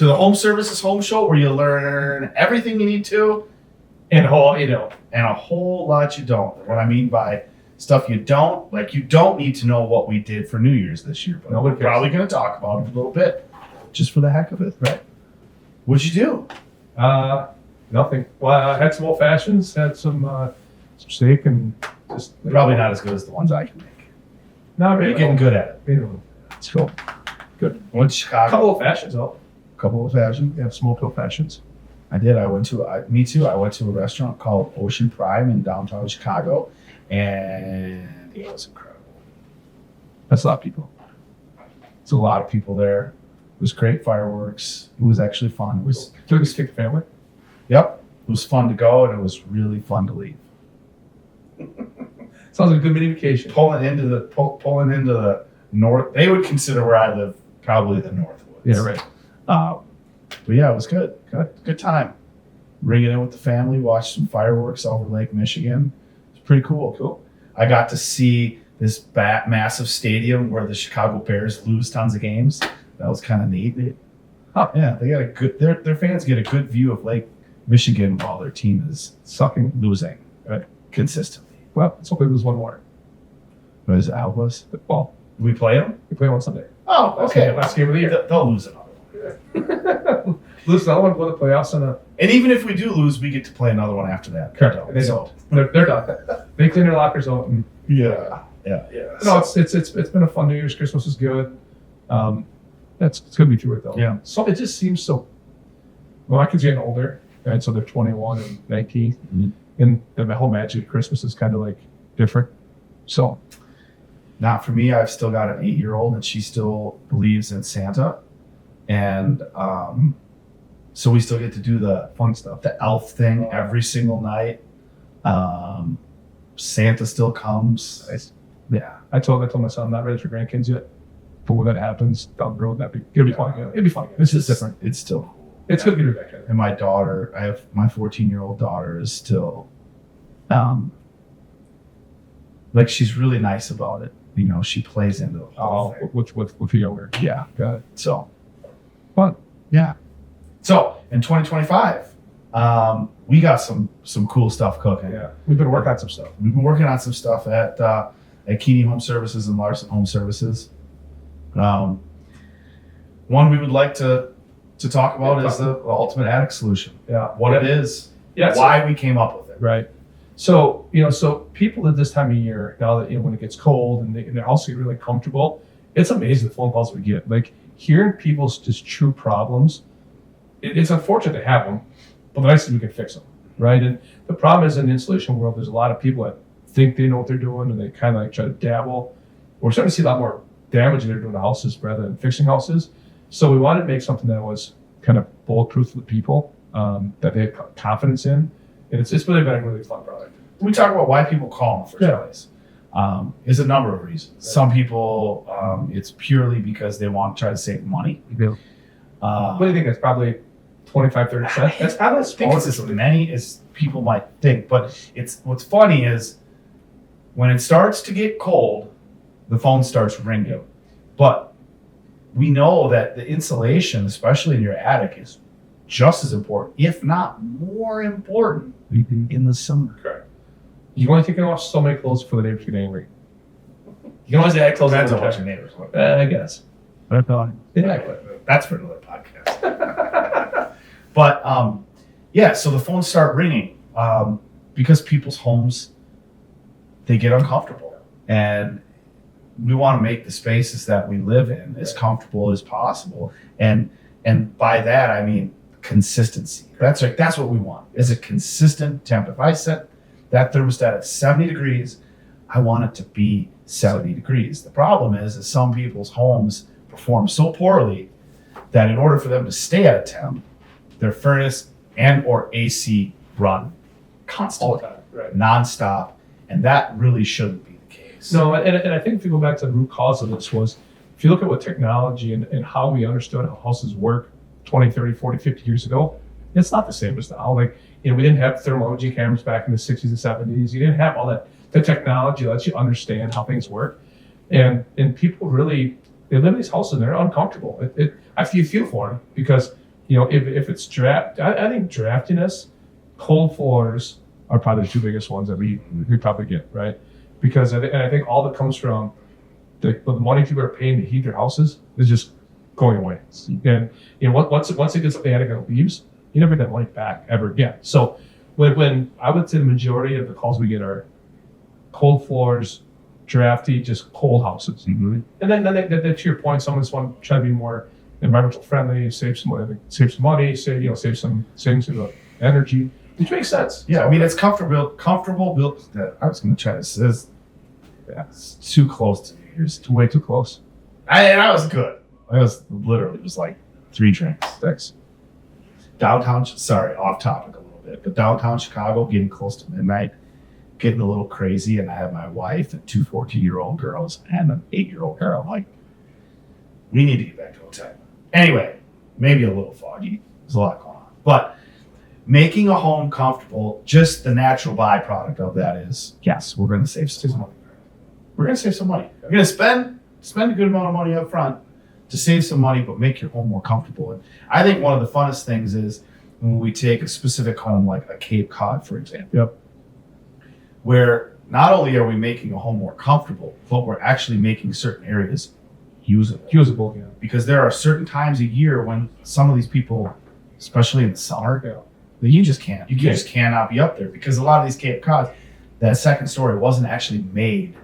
to the Home Services Home Show, where you learn everything you need to, and a whole lot you don't. What I mean by stuff you don't need to know what we did for New Year's this year, but we're probably going to talk about it a little bit, just for the heck of it. Right. What'd you do? Nothing. Well, I had some old fashions, had some steak, and just Probably not as good as the ones I can make. Not You're really. getting good at it. You know, it's cool. Good. Went to Chicago. Couple of fashions, though. Couple of fashions. Yeah, smoked old fashions. I did. Me too. I went to a restaurant called Ocean Prime in downtown Chicago, and it was incredible. That's a lot of people. It's a lot of people there. It was great fireworks. It was actually fun. It was, Took us to take the family. yep. It was fun to go, and it was really fun to leave. Sounds like a good mini vacation. Pulling into the north. They would consider where I live probably the Northwoods. Yeah, right. But yeah, it was good. Good time. Ringing in with the family, watched some fireworks over Lake Michigan. It's pretty cool. Cool. I got to see this massive stadium where the Chicago Bears lose tons of games. That was kind of neat. Huh. Yeah, they got a good. Their fans get a good view of Lake Michigan while their team is losing consistently. Well, let's hope we lose one more. What is it, Albus? Well, We play them? we play on Sunday. Oh, okay. Last game of the year. They'll lose another one. Lose another one, go to the playoffs, and And even if we do lose, we get to play another one after that. correct. They don't. They're done. They clean their lockers out. And, Yeah. no, it's been a fun New Year's. Christmas was good. It's gonna be through it though. Yeah. So it just seems so. Well, my kids are getting older, and so they're 21 and 19, and the whole magic of Christmas is kind of like different. So Not for me. I've still got an 8-year-old, and she still believes in Santa, and so we still get to do the fun stuff. elf thing every single night. Santa still comes. Nice. Yeah. I told my son I'm not ready for grandkids yet, but when that happens down the road, it'll be fun. It'll be fun. This is different. It's still cool. It's good to get her back in. And my daughter, I have my 14-year-old daughter is still, like she's really nice about it. You know, she plays into the whole thing. With your younger. Yeah. Got it. So, Fun. yeah. So in 2025, we got some cool stuff cooking. Yeah. We've been working on some stuff. We've been working on some stuff at Keeney Home Services and Larson Home Services. One we would like to talk about is the ultimate attic solution. Yeah. What it is, Yeah. why we came up with it. Right. So, so people at this time of year, now that, when it gets cold and their house get really comfortable, it's amazing the phone calls we get. Like hearing people's just true problems, it's unfortunate to have them, but the nice thing we can fix them, right? And the problem is in the insulation world, there's a lot of people that think they know what they're doing and they kind of like try to dabble. We're starting to see a lot more damage they're doing to houses rather than fixing houses. So we wanted to make something that was kind of bulletproof for the people, that they had confidence in. And it's really been a really fun product. We talk about why people call in the first place. There's a number of reasons. Some people, it's purely because they want to try to save money. What do you think? That's probably 25-30%. That's probably I think it's as many as people might think. But what's funny is when it starts to get cold, the phone starts ringing. But we know that the insulation, especially in your attic, is just as important, if not more important, in the summer. Correct. You can only take off so many clothes before the neighbors get angry. You can always add clothes. Depends on what your neighbors want. I guess. Exactly. That's for another podcast. But yeah, so the phones start ringing because people's homes, they get uncomfortable, and we want to make the spaces that we live in as comfortable as possible. And by that I mean consistency. That's right. That's what we want. Is a consistent temp. If I set that thermostat at 70 degrees, I want it to be 70 degrees. The problem is some people's homes perform so poorly that in order for them to stay at a temp, their furnace and or AC run constantly, All the time, right. nonstop, and that really shouldn't be the case. No, and I think if you go back to the root cause of this was, if you look at what technology and how we understood how houses work 20, 30, 40, 50 years ago, it's not the same as now. Like, we didn't have thermal imaging cameras back in the 60s and 70s. You didn't have all that. The technology lets you understand how things work. And people really, they live in these houses and they're uncomfortable. I feel for them because if it's draft, I think draftiness, cold floors are probably the two biggest ones that we probably get, right? Because I think all that comes from the money people are paying to heat their houses is just going away. And once it gets up the attic and it leaves, you never get that money back ever again. So when I would say the majority of the calls we get are cold floors, drafty, just cold houses. Mm-hmm. And then to your point, someone's want to try to be more environmental friendly, save some money, save some things in the energy, which makes sense. Yeah, I mean it's comfortable built. I was going to try to say, it's too close to me. It's way too close. I was good. I was literally it was like 3 drinks. Thanks. Downtown, sorry, off topic a little bit, but downtown Chicago, getting close to midnight, getting a little crazy, and I have my wife and 2 14-year-old girls and an 8-year-old girl. I'm like, we need to get back to hotel. Anyway, maybe a little foggy. There's a lot going on. But making a home comfortable, just the natural byproduct of that is, yes, we're going to save some money. We're going to save some money. We're going to spend a good amount of money up front to save some money, but make your home more comfortable. And I think one of the funnest things is when we take a specific home like a Cape Cod, for example. Yep. Where not only are we making a home more comfortable, but we're actually making certain areas usable. Yeah. Because there are certain times a year when some of these people, especially in the summer, that you just can't. You just cannot be up there because a lot of these Cape Cods, that second story wasn't actually made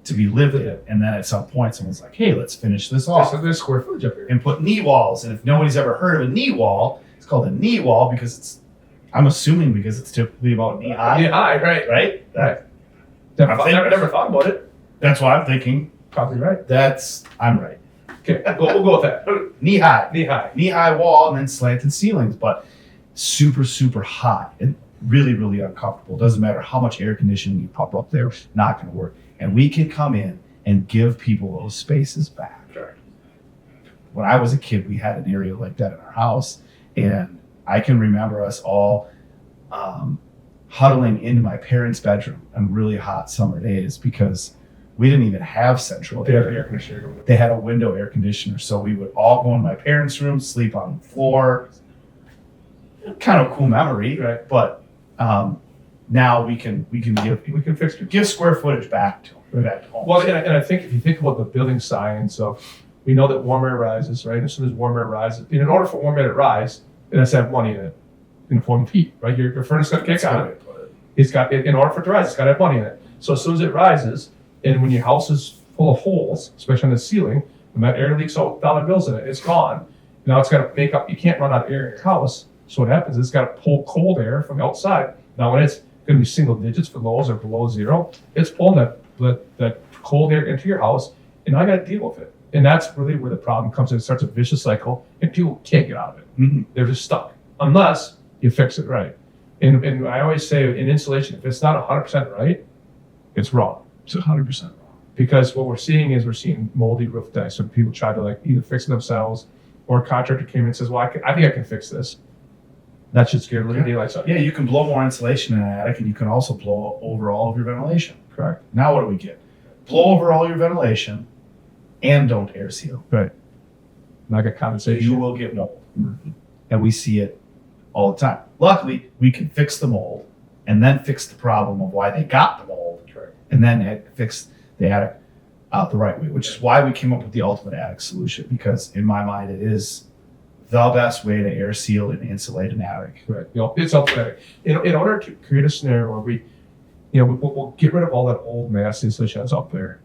to be lived in. And then at some point, someone's like, "Hey, let's finish this off." So there's square footage up here. And put knee walls. And if nobody's ever heard of a knee wall, it's called a knee wall because I'm assuming because it's typically about knee high. Knee high, right? Right? Never thought about it. That's what I'm thinking. Probably right. I'm right. Okay, we'll go with that. Knee high. Knee high wall and then slanted ceilings, but super, super hot and really, really uncomfortable. Doesn't matter how much air conditioning you pop up there, not going to work. And we can come in and give people those spaces back. Sure. When I was a kid, we had an area like that in our house, and I can remember us all huddling into my parents' bedroom on really hot summer days because we didn't even have central air conditioner. They had a window air conditioner, so we would all go in my parents' room, sleep on the floor. Kind of a cool memory, right? But now we can give square footage back to home. Well, and I think if you think about the building science of, we know that warm air rises, right? As soon as warm air rises, in order for warm air to rise, it has to have money in it, in the form of heat, right? Your furnace got to kick on it. It's got, in order for it to rise, it's got to have money in it. So as soon as it rises, and when your house is full of holes, especially on the ceiling, when that air leaks out dollar bills in it, it's gone. Now it's got to make up. You can't run out of air in your house. So what happens is it's got to pull cold air from outside. Now when it's going to be single digits for lows or below zero, it's pulling that cold air into your house, and I got to deal with it. And that's really where the problem comes in. It starts a vicious cycle, and people can't get out of it. Mm-hmm. They're just stuck unless you fix it right. And I always say in insulation, if it's not 100% right, it's wrong. It's 100% wrong. Because what we're seeing moldy roof decks. So people try to either fix it themselves, or a contractor came in and says, "Well, I think I can fix this." That should scare a little daylight. Yeah, you can blow more insulation in an attic, and you can also blow over all of your ventilation. Correct. Now what do we get? Blow over all your ventilation, and don't air seal. Right. Not get condensation. You will get mold, and we see it all the time. Luckily, we can fix the mold, and then fix the problem of why they got the mold, and then fix the attic out the right way. Which is why we came up with the ultimate attic solution, because in my mind, it is the best way to air seal and insulate an attic. Right. It's ultimate. In order to create a scenario where we'll get rid of all that old nasty insulation that's up there.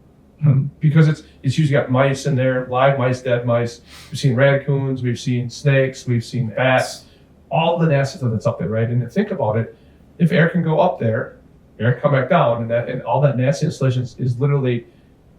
Because it's usually got mice in there, live mice, dead mice. We've seen raccoons, we've seen snakes, we've seen bats, all the nasty stuff that's up there, right? And to think about it, if air can go up there, air can come back down, and all that nasty insulation is literally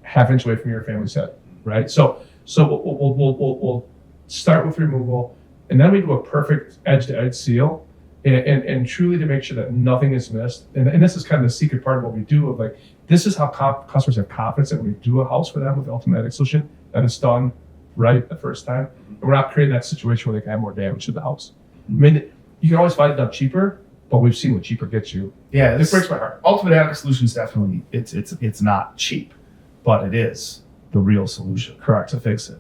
half-inch away from your family's head, right? So we'll start with removal, and then we do a perfect edge-to-edge seal, and truly to make sure that nothing is missed. And this is kind of the secret part of what we do. Of this is how customers have confidence that when we do a house for them with the ultimate attic solution, that it's done right the first time. And we're not creating that situation where they can have more damage to the house. I mean, you can always find it done cheaper, but we've seen what cheaper gets you. Yeah, it breaks my heart. Ultimate attic solution is definitely it's not cheap, but it is the real solution. Correct. To fix it.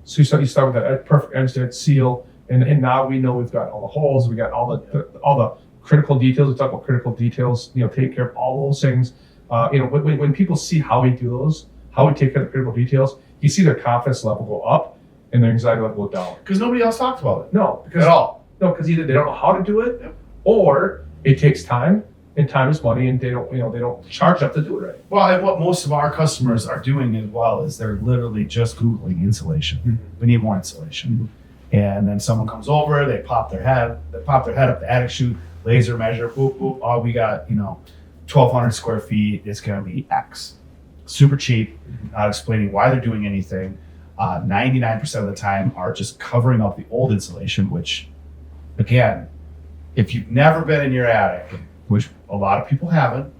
So you start with that perfect edge-to-edge seal, And now we know we've got all the holes, we got all the critical details. We talk about critical details, take care of all those things. When people see how we do those, how we take care of the critical details, you see their confidence level go up and their anxiety level go down. Because nobody else talks about it. No, At all. No, because either they don't know how to do it, or it takes time, and time is money, and they don't charge up to do it right. Well, and what most of our customers are doing as well is they're literally just Googling insulation. Mm-hmm. We need more insulation. And then someone comes over, they pop their head up the attic chute, laser measure, boop, boop. Oh, we got, 1,200 square feet. It's going to be X. Super cheap, not explaining why they're doing anything. 99% of the time are just covering up the old insulation, which, again, if you've never been in your attic, which a lot of people haven't,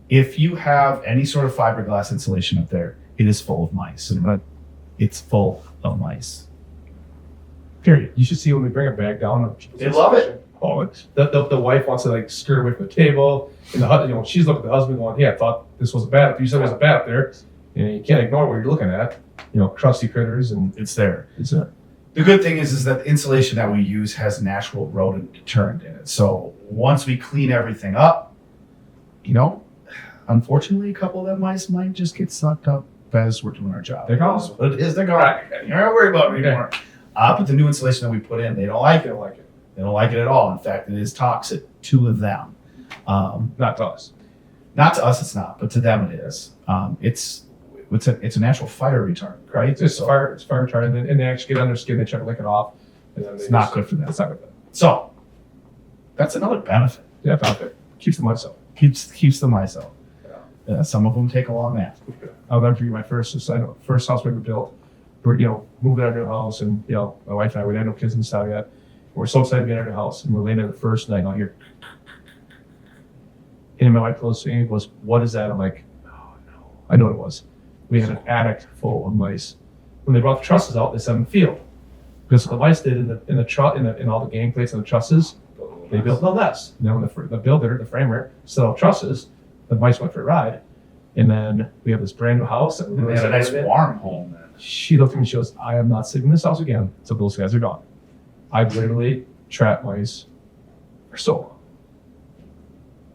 if you have any sort of fiberglass insulation up there, it is full of mice. It's full of mice. Period. You should see when we bring it back down. They love it. Oh, the wife wants to skirt away from the table, and the she's looking at the husband going, "Yeah, I thought this wasn't bad. You said it wasn't bad up there." You can't ignore what you're looking at. Crusty critters, and It's there. it's a The good thing is that the insulation that we use has natural rodent deterrent in it. So once we clean everything up, unfortunately, a couple of them mice might just get sucked up as we're doing our job. They're gone. What it is, they're gone. You're not worried about it anymore. But the new insulation that we put in, they don't like it. They don't like it at all. In fact, it is toxic to them. not to us. Not to us, it's not, but to them it is. It's a natural fire retardant, right? It's fire retardant, and they actually get under their skin. They try to lick it off, and then It's not good for them. It's not good for them. So that's another benefit. Yeah, out there keeps the mice out. Keeps the mice out. Some of them take a long nap. I'll never forget my first house we ever built. We're moving out of our new house, and my wife and I, we had no kids and stuff yet. We're so excited to get out of our house, and we're laying there the first night. And I hear, and my wife close to me goes, "What is that?" I'm like, "Oh no, I know what it was." We had an attic full of mice. When they brought the trusses out, they set them in the field because what the mice did in all the gang plates and the trusses, they built no nest. When the builder, the framer, set out trusses, the mice went for a ride, and then we have this brand new house. That They had a nice warm home then. She looked at me and she goes, "I am not sleeping in this house again until those guys are gone." I've literally trapped mice for so long.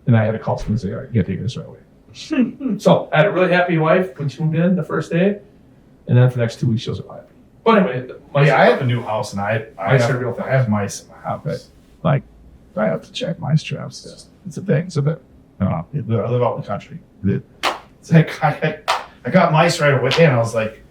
And I had to call someone and say, "All right, you gotta take this right away." So I had a really happy wife when she moved in the first day. And then for the next 2 weeks, she wasn't happy. But anyway, I have a new house and I have mice in my house. Like, I have to check mice traps. It's a thing. I live out in the country. It's like I got mice right away, and I was like,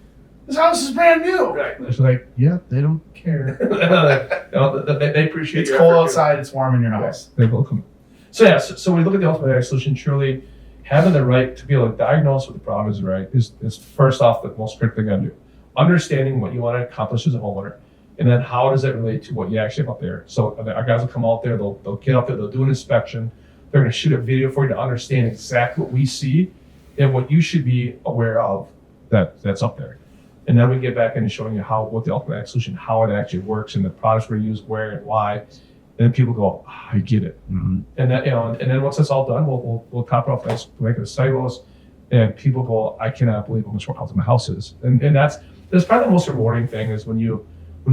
"This house is brand new." Right. It's like, yeah, they don't care. They appreciate It's your cold effort, outside. It's warm in your house. They're welcome. So so when we look at the ultimate attic solution, truly having the right to be able to diagnose what the problem is is first off the most critical thing I do. Understanding what you want to accomplish as a homeowner, and then how does that relate to what you actually have up there. So our guys will come out there, they'll get up there, they'll do an inspection, they're going to shoot a video for you to understand exactly what we see and what you should be aware of that's up there. And then we get back into showing you what the ultimate attic solution, how it actually works, and the products we use, where and why. And then people go, "I get it." Mm-hmm. And that, and then once that's all done, we'll top it off nice, make it a cellulose, and people go, "I cannot believe how much more healthy my house is." And that's probably the most rewarding thing is when you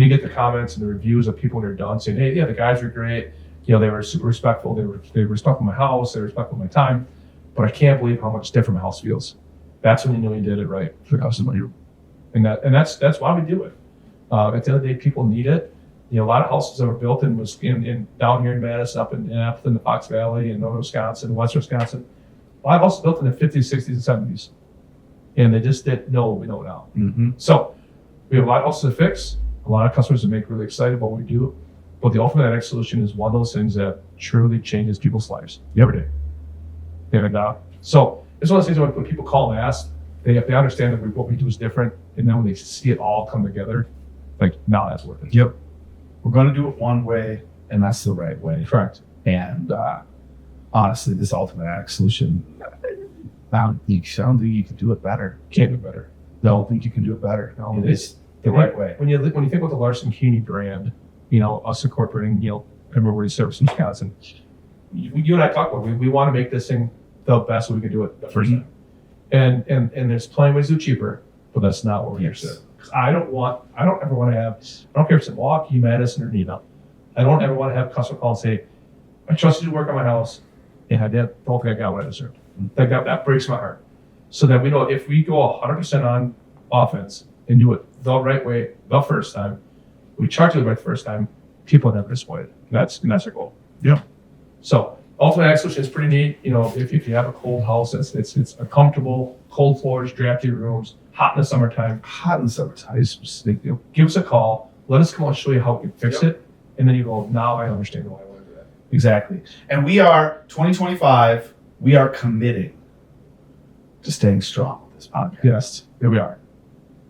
get the comments and the reviews of people when they're done saying, "Hey, yeah, the guys were great. They were super respectful. They were respectful of my house. They were respectful of my time, but I can't believe how much different my house feels." That's when you know you did it right. The house is my room. And that's why we do it. At the end of the day, people need it. A lot of houses that were built in down here in Madison, up in Appleton, the Fox Valley, in northern Wisconsin, western Wisconsin. A lot of houses built in the 50s, 60s, and 70s, and they just didn't know what we know now. Mm-hmm. So we have a lot of houses to fix. A lot of customers that make really excited about what we do. But the ultimate attic solution is one of those things that truly changes people's lives every day. So it's one of those things when people call and ask, they understand that what we do is different, and then when they see it all come together, like, now that's worth it. Yep. We're going to do it one way, and that's the right way. Correct. And honestly, this ultimate attic solution, I don't think you can do it better. Can't do better. I don't think you can do it better. No, It's the right way. When you think about the Larson and Keeney brand, us incorporating, everybody service in Wisconsin, you and I talk about we want to make this thing the best way we can do it the first time. And there's plenty of ways to do it cheaper, but that's not what we're here to do. Because I don't ever want to have, I don't care if it's in Milwaukee, Madison, or Neenah. I don't ever want to have a customer call and say, I trusted you to work on my house, and I don't think I got what I deserved. That breaks my heart. So that we know if we go 100% on offense and do it the right way the first time, we charge it right the first time, people are never disappointed. That's our goal. Yeah. So ultimate solution is pretty neat. You know, if you have a cold house, it's a comfortable, cold floors, drafty rooms, hot in the summertime. Give us a call. Let us come out and show you how we can fix it. And then you go, now I understand why I want to do that. Exactly. And we are 2025. We are committing to staying strong with this podcast. Yes, there we are.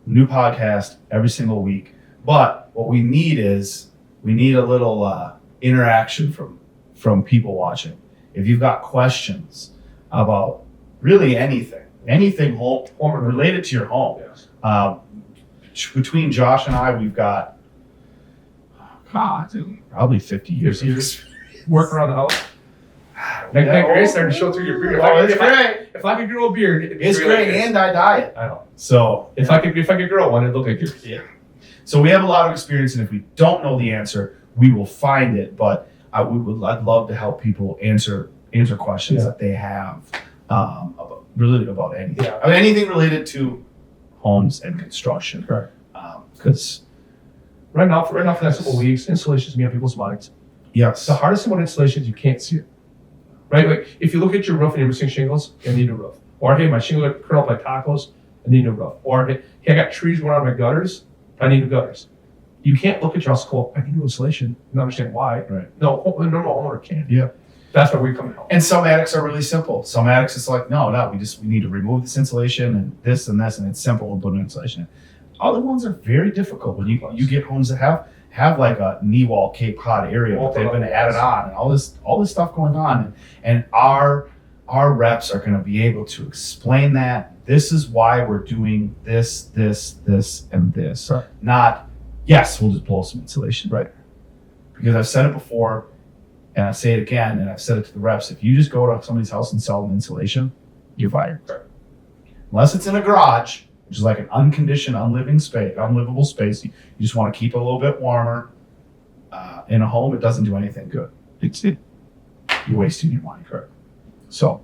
New podcast every single week. But what we need is a little interaction from people watching. If you've got questions about really anything home related to your home, Yes. Between Josh and I, we've got probably 50 years. Work around the house. That grace starting to show through your beard. It's great. If I could grow a beard, It's great, and I diet. I know. So If I could grow one, it'd look like yours. yeah. So we have a lot of experience, and if we don't know the answer, we will find it. But I'd love to help people answer questions that they have about anything. Yeah. I mean, anything related to homes and construction. Correct. Because Right now, for the next couple of weeks, installations be on people's minds. yes, The hardest thing about installation is you can't see it. Right? Like if you look at your roof and you're missing shingles, I need a roof. Or hey, my shingle got curled up like tacos, I need a roof. Or hey, I got trees going on my gutters, I need new gutters. You can't look at your house and go, I need new insulation and understand why. Right. No, a normal homeowner can. Yeah. That's why we come out. and some attics are really simple. Some attics it's like, no, we need to remove this insulation and this, and it's simple and put an insulation in. Other ones are very difficult when you get homes that have like a knee wall Cape Cod area, but they've been added on and all this stuff going on, and our reps are going to be able to explain that this is why we're doing this, and this. Right. Not yes, we'll just blow some insulation. Right. Because I've said it before, and I say it again, and I've said it to the reps. If you just go to somebody's house and sell them insulation, you're fired. Right. Unless it's in a garage, which is like an unconditioned, unlivable space. You just want to keep it a little bit warmer. In a home, it doesn't do anything good. You're wasting your money. Correct. So,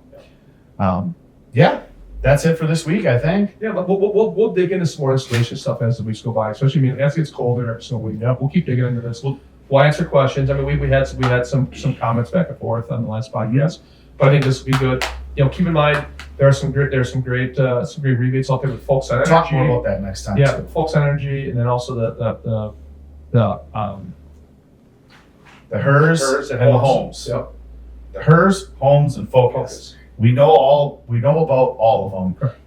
yeah, that's it for this week, I think. Yeah, but we'll dig into some more installation stuff as the weeks go by. Especially, as it gets colder, so we'll keep digging into this. We'll answer questions. I mean, we had some comments back and forth on the last podcast, but I think this will be good. You know, keep in mind there are some great rebates out there with Folks Energy. Talk more about that next time. Yeah, too. Folks Energy, and then also the HERS and the homes. Yep. The HERS, homes, and Focus. We know about all of them. Correct.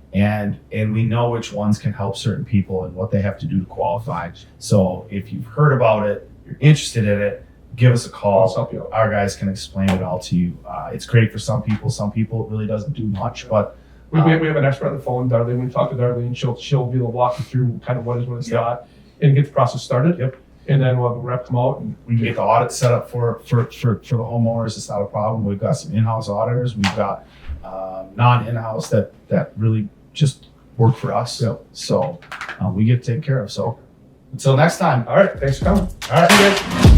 And we know which ones can help certain people and what they have to do to qualify. So if you've heard about it, you're interested in it, give us a call. Let's help you out. Our guys can explain it all to you. It's great for some people. Some people it really doesn't do much, but We have an expert on the phone, Darlene. When we talk to Darlene, she'll be able to walk you through kind of what it's Yep. not and get the process started. Yep. And then we'll have a rep come out and we can get the audit set up for the homeowners. It's not a problem. We've got some in-house auditors. We've got non-in-house that really just work for us. Yep. So we get taken care of. So until next time. all right, thanks for coming. All right. See you guys.